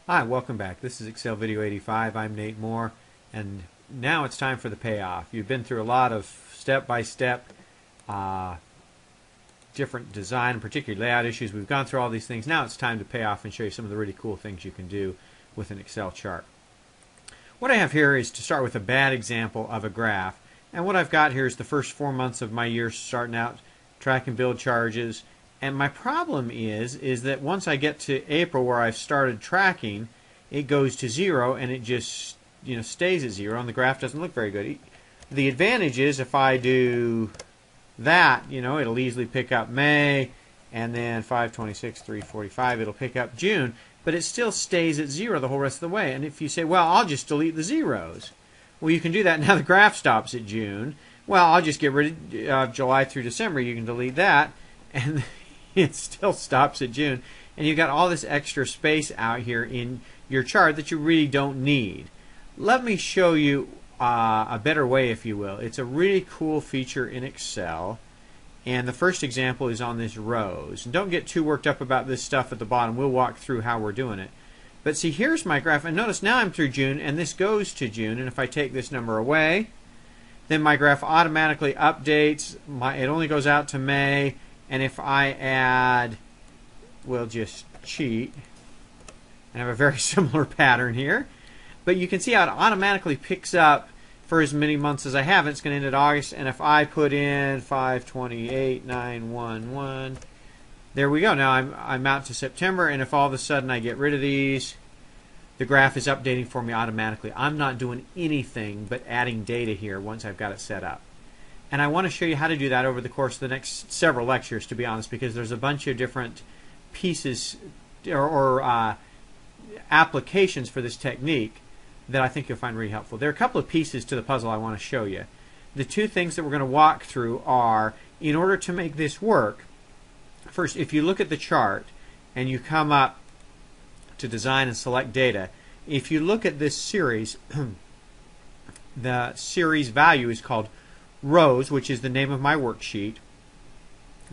Hi, welcome back. This is Excel Video 85. I'm Nate Moore, and now it's time for the payoff. You've been through a lot of step-by-step different design, particularly layout issues. We've gone through all these things. Now it's time to pay off and show you some of the really cool things you can do with an Excel chart. What I have here is to start with a bad example of a graph. And what I've got here is the first 4 months of my year starting out, track and build charges. And my problem is that once I get to April where I've started tracking, it goes to 0 and it just stays at 0 and the graph doesn't look very good. The advantage is if I do that, it'll easily pick up May, and then 5/26, 3/45, it'll pick up June, but it still stays at 0 the whole rest of the way. And if you say, well, I'll just delete the zeros. Well, you can do that. Now the graph stops at June. Well, I'll just get rid of July through December. You can delete that, and it still stops at June. And you've got all this extra space out here in your chart that you really don't need. Let me show you a better way, if you will. It's a really cool feature in Excel. And the first example is on this rows. And don't get too worked up about this stuff at the bottom. We'll walk through how we're doing it. But see, here's my graph. And notice now I'm through June, and this goes to June. And if I take this number away, then my graph automatically updates. It only goes out to May. And if I add, we'll just cheat and have a very similar pattern here. But you can see how it automatically picks up for as many months as I have. It's going to end at August. And if I put in 5/28/9/11, there we go. Now I'm out to September. And if all of a sudden I get rid of these, the graph is updating for me automatically. I'm not doing anything but adding data here once I've got it set up. And I want to show you how to do that over the course of the next several lectures, to be honest, because there's a bunch of different pieces or applications for this technique that I think you'll find really helpful. There are a couple of pieces to the puzzle I want to show you. The two things that we're going to walk through are, in order to make this work, first, if you look at the chart and you come up to design and select data, if you look at this series, the series value is called rows, which is the name of my worksheet,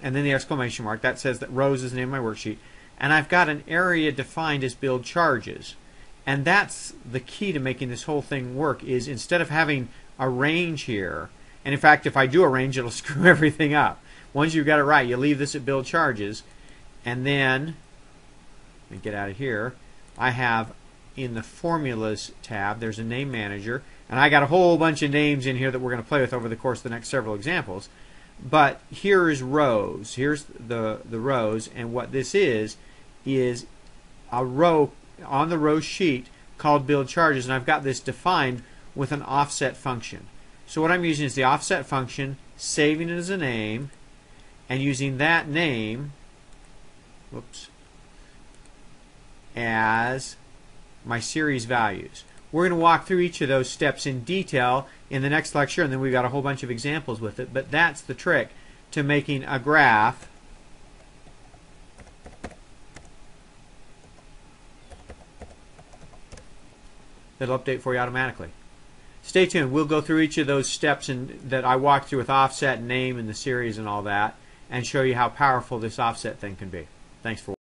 and then the exclamation mark. That says that rows is the name of my worksheet. And I've got an area defined as build charges. And that's the key to making this whole thing work, is instead of having a range here, and in fact if I do a range it'll screw everything up. Once you've got it right, you leave this at build charges, and then, let me get out of here, I have in the formulas tab, there's a name manager, and I got a whole bunch of names in here that we're going to play with over the course of the next several examples. But here is rows. Here's the rows, and what this is a row on the row sheet called build charges, and I've got this defined with an offset function. So what I'm using is the offset function, saving it as a name, and using that name as my series values. We're going to walk through each of those steps in detail in the next lecture, and then we've got a whole bunch of examples with it. But that's the trick to making a graph that'll update for you automatically. Stay tuned. We'll go through each of those steps that I walked through with offset, name, and the series and all that, and show you how powerful this offset thing can be. Thanks for watching.